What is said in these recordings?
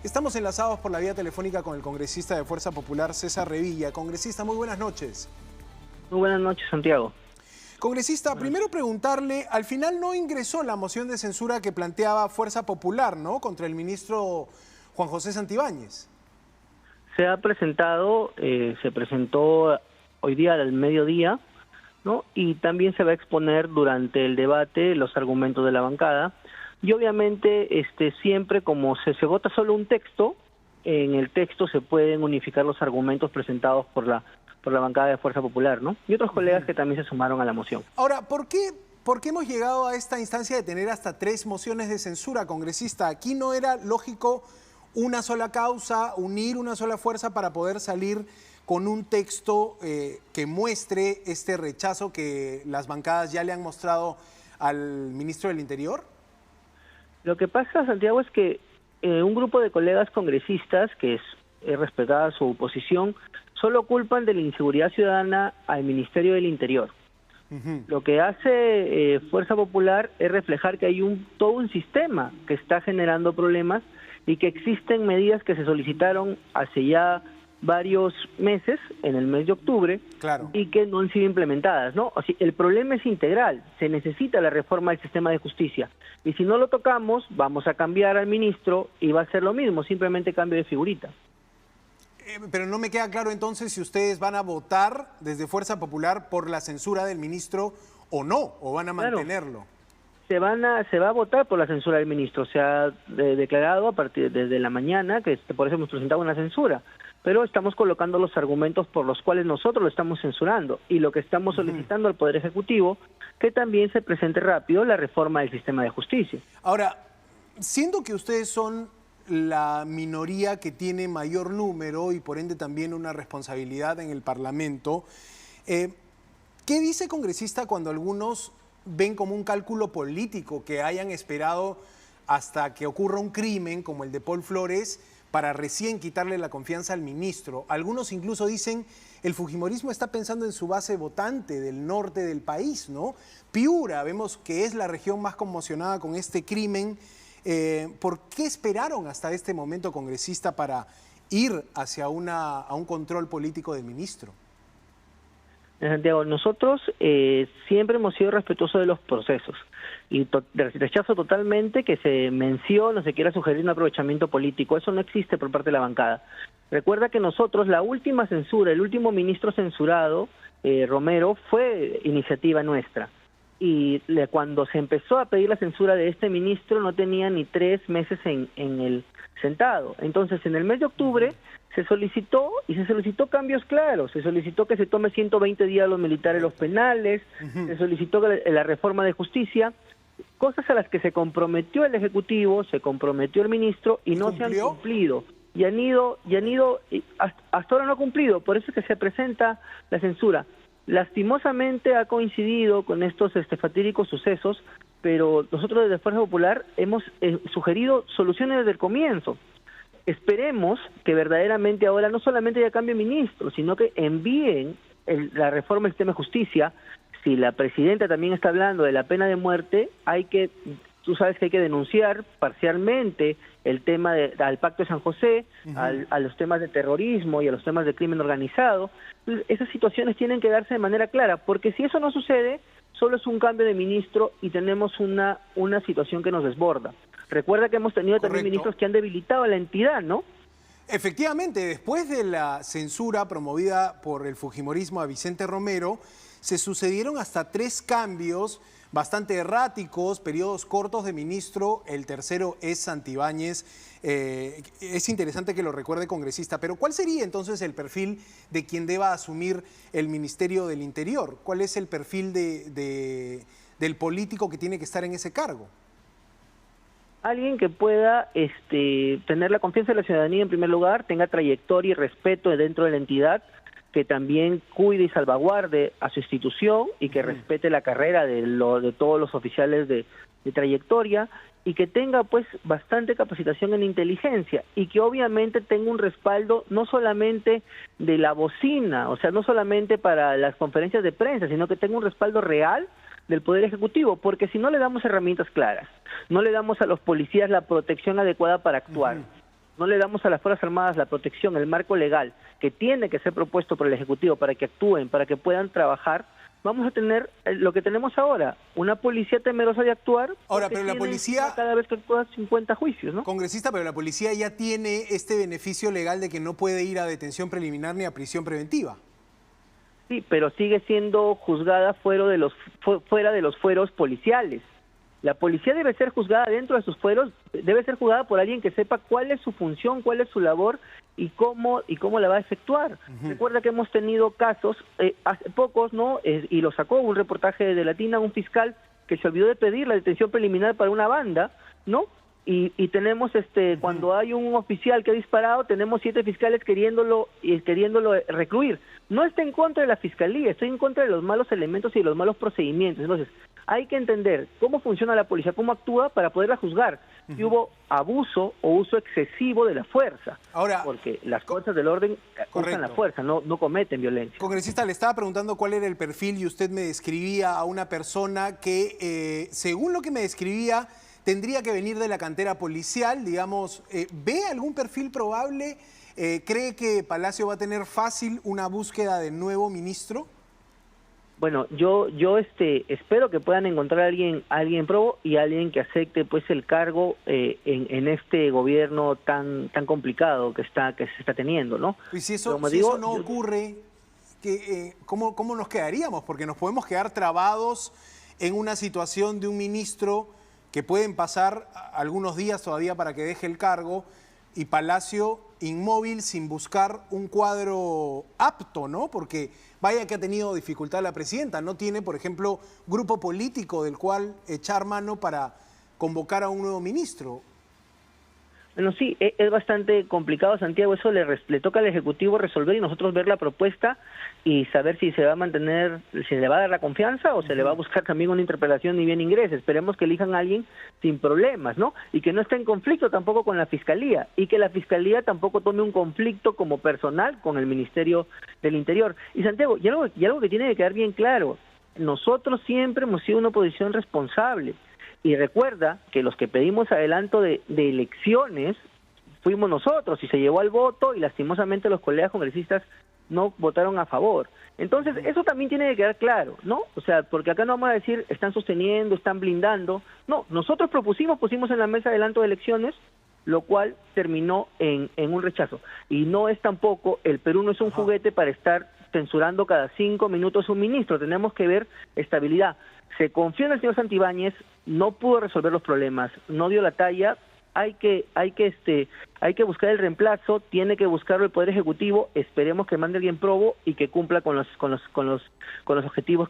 Estamos enlazados por la vía telefónica con el congresista de Fuerza Popular, César Revilla. Congresista, muy buenas noches. Muy buenas noches, Santiago. Congresista, primero preguntarle, al final no ingresó la moción de censura que planteaba Fuerza Popular, ¿no?, contra el ministro Juan José Santibáñez. Se ha presentado, se presentó hoy día al mediodía, ¿no? Y también se va a exponer durante el debate los argumentos de la bancada. Y obviamente siempre como se vota solo un texto, en el texto se pueden unificar los argumentos presentados por la bancada de Fuerza Popular, ¿no? Y otros colegas que también se sumaron a la moción. Ahora, ¿por qué hemos llegado a esta instancia de tener hasta 3 mociones de censura, congresista? ¿Aquí no era lógico una sola causa, unir una sola fuerza para poder salir con un texto que muestre este rechazo que las bancadas ya le han mostrado al ministro del Interior? Lo que pasa, Santiago, es que un grupo de colegas congresistas, que es respetada su posición, solo culpan de la inseguridad ciudadana al Ministerio del Interior. Lo que hace Fuerza Popular es reflejar que hay todo un sistema que está generando problemas y que existen medidas que se solicitaron hace ya varios meses, en el mes de octubre, claro, y que no han sido implementadas, ¿no? O sea, el problema es integral, se necesita la reforma del sistema de justicia, y si no lo tocamos, vamos a cambiar al ministro y va a ser lo mismo, simplemente cambio de figurita. Pero no me queda claro entonces si ustedes van a votar desde Fuerza Popular por la censura del ministro o no, o van a mantenerlo. Claro. Se va a votar por la censura del ministro, se ha declarado desde la mañana que por eso hemos presentado una censura, pero estamos colocando los argumentos por los cuales nosotros lo estamos censurando y lo que estamos solicitando al Poder Ejecutivo, que también se presente rápido la reforma del sistema de justicia. Ahora, siendo que ustedes son la minoría que tiene mayor número y por ende también una responsabilidad en el Parlamento, ¿qué dice, congresista, cuando algunos ven como un cálculo político que hayan esperado hasta que ocurra un crimen como el de Paul Flores para recién quitarle la confianza al ministro? Algunos incluso dicen, el fujimorismo está pensando en su base votante del norte del país, ¿no? Piura, vemos que es la región más conmocionada con este crimen. ¿Por qué esperaron hasta este momento, congresista, para ir hacia a un control político del ministro? Santiago, nosotros siempre hemos sido respetuosos de los procesos y rechazo totalmente que se mencione o se quiera sugerir un aprovechamiento político. Eso no existe por parte de la bancada. Recuerda que nosotros, la última censura, el último ministro censurado, Romero, fue iniciativa nuestra. Y cuando se empezó a pedir la censura de este ministro no tenía ni 3 meses en el sentado. Entonces, en el mes de octubre se solicitó cambios claros, se solicitó que se tome 120 días a los militares los penales, se solicitó la reforma de justicia, cosas a las que se comprometió el Ejecutivo, se comprometió el ministro y no se han cumplido. Y hasta ahora no ha cumplido, por eso es que se presenta la censura. Lastimosamente ha coincidido con estos fatídicos sucesos, pero nosotros desde Fuerza Popular hemos sugerido soluciones desde el comienzo. Esperemos que verdaderamente ahora no solamente ya cambie ministro, sino que envíen la reforma del sistema de justicia. Si la presidenta también está hablando de la pena de muerte, tú sabes que hay que denunciar parcialmente el tema al Pacto de San José, a los temas de terrorismo y a los temas de crimen organizado. Esas situaciones tienen que darse de manera clara, porque si eso no sucede, solo es un cambio de ministro y tenemos una situación que nos desborda. Recuerda que hemos tenido también ministros que han debilitado a la entidad, ¿no? Efectivamente, después de la censura promovida por el fujimorismo a Vicente Romero, se sucedieron hasta 3 cambios bastante erráticos, periodos cortos de ministro. El tercero es Santibáñez. Es interesante que lo recuerde, congresista, pero ¿cuál sería entonces el perfil de quien deba asumir el Ministerio del Interior? ¿Cuál es el perfil del político que tiene que estar en ese cargo? Alguien que pueda tener la confianza de la ciudadanía en primer lugar, tenga trayectoria y respeto dentro de la entidad, que también cuide y salvaguarde a su institución y que respete la carrera de todos los oficiales de trayectoria y que tenga pues bastante capacitación en inteligencia y que obviamente tenga un respaldo no solamente de la bocina, o sea, no solamente para las conferencias de prensa, sino que tenga un respaldo real del Poder Ejecutivo, porque si no le damos herramientas claras, no le damos a los policías la protección adecuada para actuar, no le damos a las Fuerzas Armadas la protección, el marco legal que tiene que ser propuesto por el Ejecutivo para que actúen, para que puedan trabajar, vamos a tener lo que tenemos ahora, una policía temerosa de actuar. Ahora, pero la policía, cada vez que actúa 50 juicios, ¿no? Congresista, pero la policía ya tiene este beneficio legal de que no puede ir a detención preliminar ni a prisión preventiva. Sí, pero sigue siendo juzgada fuera de los fueros policiales. La policía debe ser juzgada dentro de sus fueros, debe ser juzgada por alguien que sepa cuál es su función, cuál es su labor y cómo la va a efectuar. Recuerda que hemos tenido casos, hace pocos, ¿no? Y lo sacó un reportaje de Latina, un fiscal que se olvidó de pedir la detención preliminar para una banda, ¿no? Y tenemos, cuando hay un oficial que ha disparado, tenemos 7 fiscales queriéndolo recluir. No está en contra de la fiscalía, estoy en contra de los malos elementos y de los malos procedimientos. Entonces, hay que entender cómo funciona la policía, cómo actúa para poderla juzgar. Si hubo abuso o uso excesivo de la fuerza. Ahora, porque las fuerzas del orden usan la fuerza, no cometen violencia. Congresista, le estaba preguntando cuál era el perfil y usted me describía a una persona que, según lo que me describía, tendría que venir de la cantera policial, digamos. ¿Ve algún perfil probable? ¿Cree que Palacio va a tener fácil una búsqueda de nuevo ministro? Bueno, yo espero que puedan encontrar a alguien probo y alguien que acepte pues el cargo en este gobierno tan complicado que se está teniendo, ¿no? Y si eso no ocurre, ¿cómo nos quedaríamos? Porque nos podemos quedar trabados en una situación de un ministro que pueden pasar algunos días todavía para que deje el cargo y Palacio inmóvil sin buscar un cuadro apto, ¿no? Porque vaya que ha tenido dificultad la presidenta, no tiene, por ejemplo, grupo político del cual echar mano para convocar a un nuevo ministro. Bueno, sí, es bastante complicado, Santiago, eso le toca al Ejecutivo resolver y nosotros ver la propuesta y saber si se va a mantener, si le va a dar la confianza o se le va a buscar también una interpelación y bien ingrese. Esperemos que elijan a alguien sin problemas, ¿no? Y que no esté en conflicto tampoco con la Fiscalía y que la Fiscalía tampoco tome un conflicto como personal con el Ministerio del Interior. Y Santiago, y algo que tiene que quedar bien claro, nosotros siempre hemos sido una oposición responsable. Y recuerda que los que pedimos adelanto de elecciones fuimos nosotros y se llevó al voto y lastimosamente los colegas congresistas no votaron a favor. Entonces eso también tiene que quedar claro, ¿no? O sea, porque acá no vamos a decir están sosteniendo, están blindando. No, nosotros pusimos en la mesa adelanto de elecciones, lo cual terminó en un rechazo. Y no es tampoco, el Perú no es un juguete para estar censurando cada 5 minutos un ministro, tenemos que ver estabilidad. Se confió en el señor Santibáñez, no pudo resolver los problemas, no dio la talla, hay que buscar el reemplazo, tiene que buscarlo el Poder Ejecutivo, esperemos que mande alguien probo y que cumpla con los objetivos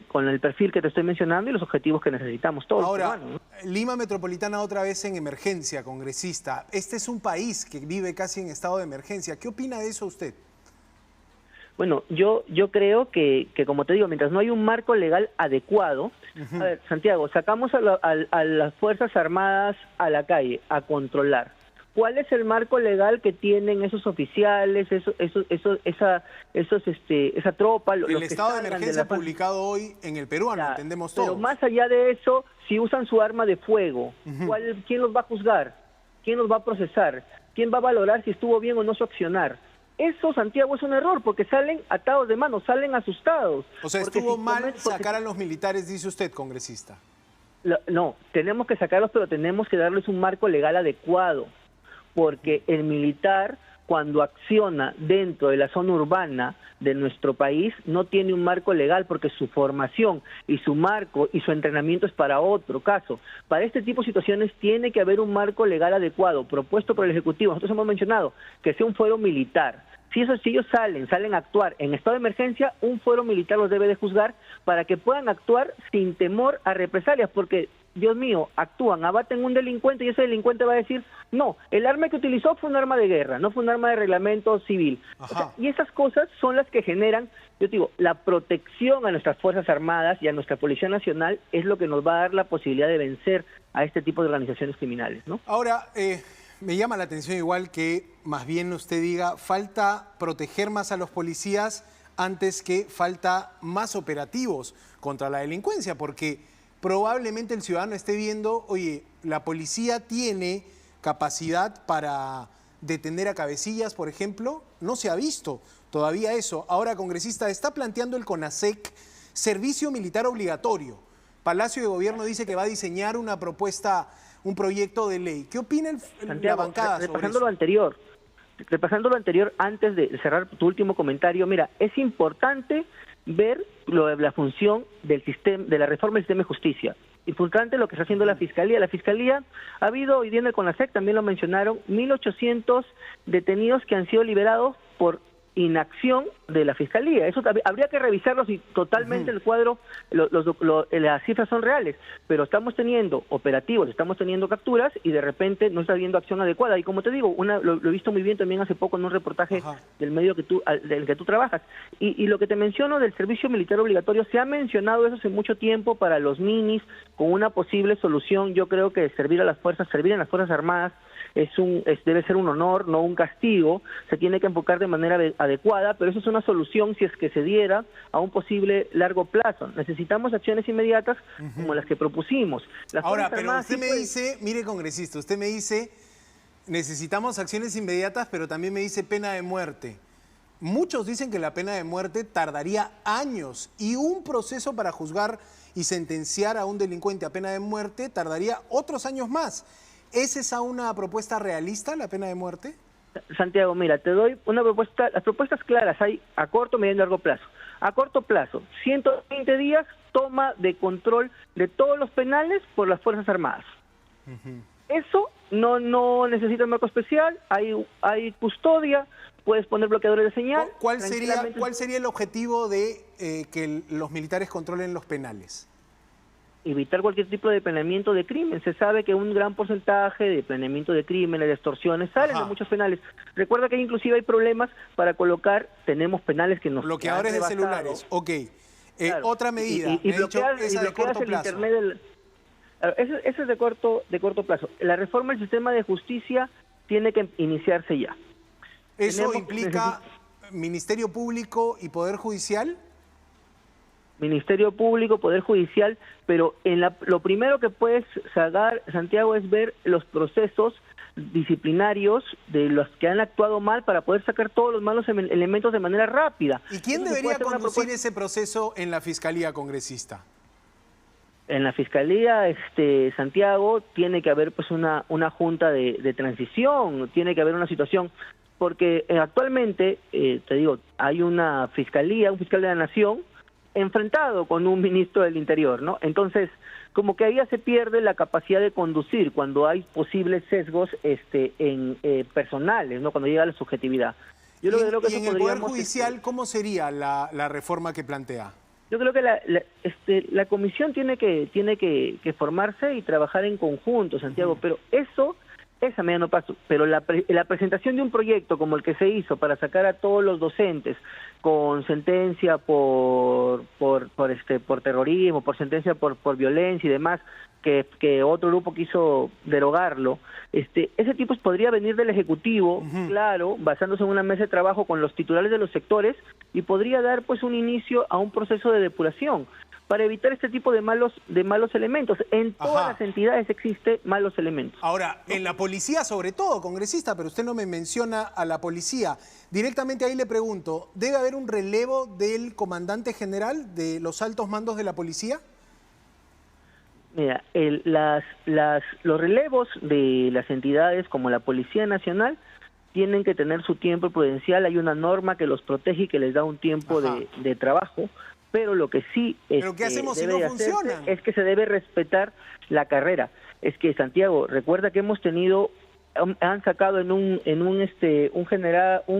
con el perfil que te estoy mencionando y los objetivos que necesitamos todos. Ahora, ¿no? Lima Metropolitana otra vez en emergencia, congresista. Este es un país que vive casi en estado de emergencia. ¿Qué opina de eso usted? Bueno, yo creo que como te digo, mientras no hay un marco legal adecuado, a ver, Santiago, sacamos a las Fuerzas Armadas a la calle a controlar. ¿Cuál es el marco legal que tienen esos oficiales, esa tropa? El estado de emergencia publicado hoy en el peruano, entendemos todos. Pero más allá de eso, si usan su arma de fuego, ¿quién los va a juzgar? ¿Quién los va a procesar? ¿Quién va a valorar si estuvo bien o no su accionar? Eso, Santiago, es un error, porque salen atados de manos, salen asustados. O sea, estuvo mal sacar a los militares, dice usted, congresista. No, tenemos que sacarlos, pero tenemos que darles un marco legal adecuado, porque el militar, cuando acciona dentro de la zona urbana de nuestro país, no tiene un marco legal, porque su formación y su marco y su entrenamiento es para otro caso. Para este tipo de situaciones tiene que haber un marco legal adecuado, propuesto por el Ejecutivo. Nosotros hemos mencionado que sea un fuero militar. Si ellos salen a actuar en estado de emergencia, un fuero militar los debe de juzgar para que puedan actuar sin temor a represalias, porque, Dios mío, actúan, abaten un delincuente y ese delincuente va a decir, no, el arma que utilizó fue un arma de guerra, no fue un arma de reglamento civil. O sea, y esas cosas son las que generan, yo digo, la protección a nuestras Fuerzas Armadas y a nuestra Policía Nacional es lo que nos va a dar la posibilidad de vencer a este tipo de organizaciones criminales, ¿no? Ahora, me llama la atención igual que más bien usted diga, falta proteger más a los policías antes que falta más operativos contra la delincuencia, porque probablemente el ciudadano esté viendo, oye, la policía tiene capacidad para detener a Cabecillas, por ejemplo? No se ha visto todavía eso. Ahora, congresista, está planteando el CONASEC servicio militar obligatorio. Palacio de Gobierno dice que va a diseñar una propuesta, un proyecto de ley. ¿Qué opina la bancada sobre eso? Repasando lo anterior, antes de cerrar tu último comentario, mira, es importante ver la función del sistema, de la reforma del sistema de justicia. Importante lo que está haciendo la Fiscalía. La Fiscalía ha habido, hoy día en el CONASEC también lo mencionaron, 1.800 detenidos que han sido liberados por inacción de la Fiscalía. Eso habría que revisarlo si totalmente el cuadro, las cifras son reales, pero estamos teniendo operativos, estamos teniendo capturas y de repente no está habiendo acción adecuada. Y como te digo, lo he visto muy bien también hace poco en un reportaje del medio del que tú trabajas. Y lo que te menciono del servicio militar obligatorio, se ha mencionado eso hace mucho tiempo para los minis, con una posible solución. Yo creo que servir en las Fuerzas Armadas debe ser un honor, no un castigo. Se tiene que enfocar de manera adecuada, pero eso es una solución si es que se diera a un posible largo plazo. Necesitamos acciones inmediatas como las que propusimos. Ahora, pero usted me dice, mire, congresista, usted me dice, necesitamos acciones inmediatas, pero también me dice pena de muerte. Muchos dicen que la pena de muerte tardaría años y un proceso para juzgar y sentenciar a un delincuente a pena de muerte tardaría otros años más. ¿Es esa una propuesta realista, la pena de muerte? Santiago, mira, te doy una propuesta, las propuestas claras hay a corto, mediano y largo plazo. A corto plazo, 120 días, toma de control de todos los penales por las Fuerzas Armadas. Eso no necesita un marco especial, hay custodia, puedes poner bloqueadores de señal. ¿Cuál sería el objetivo de que los militares controlen los penales? Evitar cualquier tipo de planeamiento de crimen. Se sabe que un gran porcentaje de planeamiento de crímenes, de extorsiones, salen de muchos penales. Recuerda que inclusive hay problemas para colocar, tenemos penales que nos... Bloqueadores de celulares, ok. Claro. Otra medida, y bloqueas el internet eso es de corto plazo. La reforma del sistema de justicia tiene que iniciarse ya. ¿Eso implica Ministerio Público y Poder Judicial? Ministerio Público, Poder Judicial, pero lo primero que puedes sacar, Santiago, es ver los procesos disciplinarios de los que han actuado mal para poder sacar todos los malos elementos de manera rápida. ¿Y quién debería conducir ese proceso en la Fiscalía, congresista? En la Fiscalía, Santiago, tiene que haber pues una junta de transición, tiene que haber una situación, porque actualmente, te digo, hay una Fiscalía, un fiscal de la Nación, enfrentado con un ministro del Interior, ¿no? Entonces, como que ahí ya se pierde la capacidad de conducir cuando hay posibles sesgos personales, ¿no? Cuando llega la subjetividad. ¿Y en el Poder Judicial cómo sería la reforma que plantea? Yo creo que la comisión tiene que formarse y trabajar en conjunto, Santiago, pero esa mediano plazo, pero la presentación de un proyecto como el que se hizo para sacar a todos los docentes con sentencia por terrorismo, por sentencia por violencia y demás, que otro grupo quiso derogarlo, ese tipo podría venir del Ejecutivo, claro, basándose en una mesa de trabajo con los titulares de los sectores y podría dar pues un inicio a un proceso de depuración para evitar este tipo de malos elementos. En todas las entidades existe malos elementos. Ahora, en la policía sobre todo, congresista, pero usted no me menciona a la policía. Directamente ahí le pregunto, ¿debe haber un relevo del comandante general de los altos mandos de la policía? Mira, los relevos de las entidades como la Policía Nacional tienen que tener su tiempo prudencial. Hay una norma que los protege y que les da un tiempo de trabajo. Pero lo que sí ¿Pero qué hacemos si no funcionan? Es que se debe respetar la carrera. Es que, Santiago, recuerda que hemos tenido, han sacado un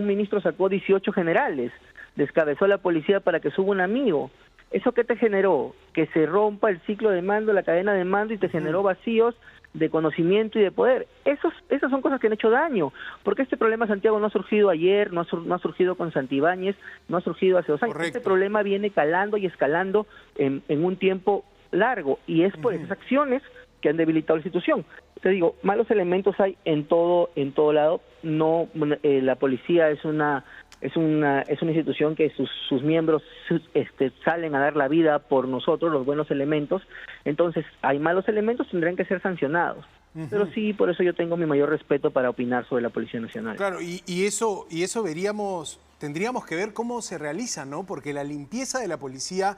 ministro sacó 18 generales, descabezó a la policía para que suba un amigo. ¿Eso qué te generó? Que se rompa el ciclo de mando, la cadena de mando, y te generó vacíos de conocimiento y de poder. Esas son cosas que han hecho daño, porque este problema, Santiago, no ha surgido ayer, no ha surgido con Santibáñez, no ha surgido hace 2 años. Correcto. Este problema viene calando y escalando en un tiempo largo, y es por esas acciones que han debilitado la institución. Te digo, malos elementos hay en todo lado. No, la policía es una institución que sus miembros salen a dar la vida por nosotros, los buenos elementos. Entonces, hay malos elementos, tendrán que ser sancionados. Pero sí, por eso yo tengo mi mayor respeto para opinar sobre la Policía Nacional. Claro, y eso tendríamos que ver cómo se realiza, ¿no? Porque la limpieza de la policía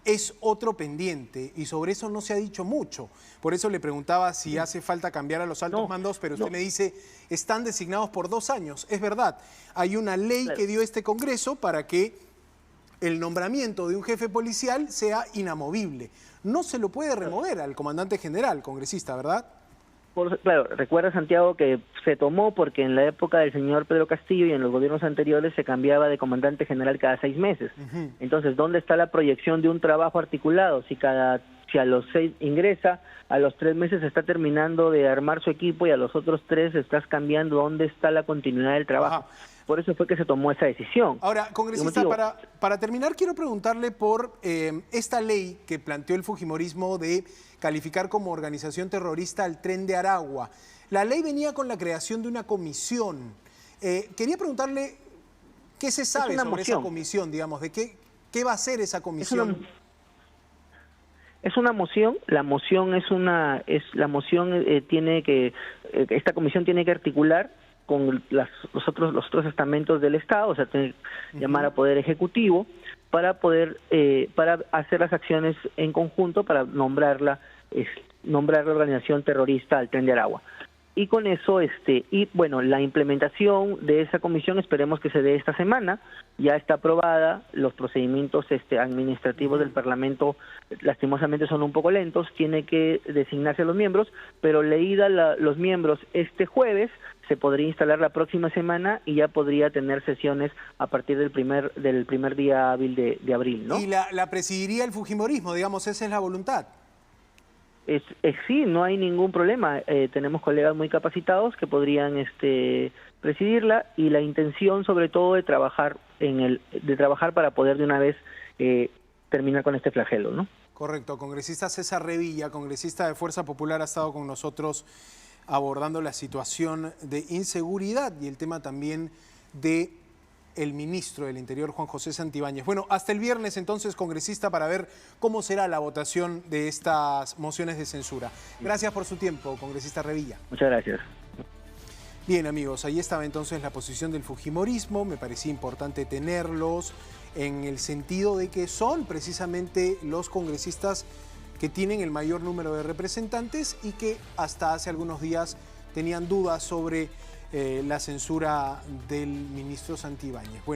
es otro pendiente y sobre eso no se ha dicho mucho. Por eso le preguntaba si hace falta cambiar a los altos mandos, pero usted me dice, están designados por 2 años. Es verdad, hay una ley que dio este Congreso para que el nombramiento de un jefe policial sea inamovible. No se lo puede remover al comandante general, congresista, ¿verdad? Claro, recuerda, Santiago, que se tomó porque en la época del señor Pedro Castillo y en los gobiernos anteriores se cambiaba de comandante general cada 6 meses. Entonces, ¿dónde está la proyección de un trabajo articulado? Si a los 6 ingresa, a los 3 meses está terminando de armar su equipo y a los otros 3 estás cambiando, ¿dónde está la continuidad del trabajo? Por eso fue que se tomó esa decisión. Ahora, congresista, para terminar, quiero preguntarle por esta ley que planteó el fujimorismo de calificar como organización terrorista al Tren de Aragua. La ley venía con la creación de una comisión. Quería preguntarle qué se sabe sobre esa comisión, digamos, de qué va a hacer esa comisión. Es una moción. La moción esta comisión tiene que articular con los otros estamentos del Estado, o sea, tiene que llamar a Poder Ejecutivo para poder para hacer las acciones en conjunto para nombrar la organización terrorista al Tren de Aragua. Y con eso, la implementación de esa comisión esperemos que se dé esta semana. Ya está aprobada, los procedimientos administrativos del Parlamento lastimosamente son un poco lentos, tiene que designarse a los miembros, pero leída los miembros este jueves, se podría instalar la próxima semana y ya podría tener sesiones a partir del primer día hábil de abril, ¿no? Y la presidiría el fujimorismo, digamos, esa es la voluntad. Sí, no hay ningún problema. Tenemos colegas muy capacitados que podrían presidirla y la intención sobre todo de trabajar para poder de una vez terminar con este flagelo, ¿no? Correcto. Congresista César Revilla, congresista de Fuerza Popular, ha estado con nosotros abordando la situación de inseguridad y el tema también de el ministro del Interior, Juan José Santibáñez. Bueno, hasta el viernes entonces, congresista, para ver cómo será la votación de estas mociones de censura. Gracias por su tiempo, congresista Revilla. Muchas gracias. Bien, amigos, ahí estaba entonces la posición del fujimorismo. Me parecía importante tenerlos en el sentido de que son precisamente los congresistas que tienen el mayor número de representantes y que hasta hace algunos días tenían dudas sobre la censura del ministro Santibáñez. Bueno,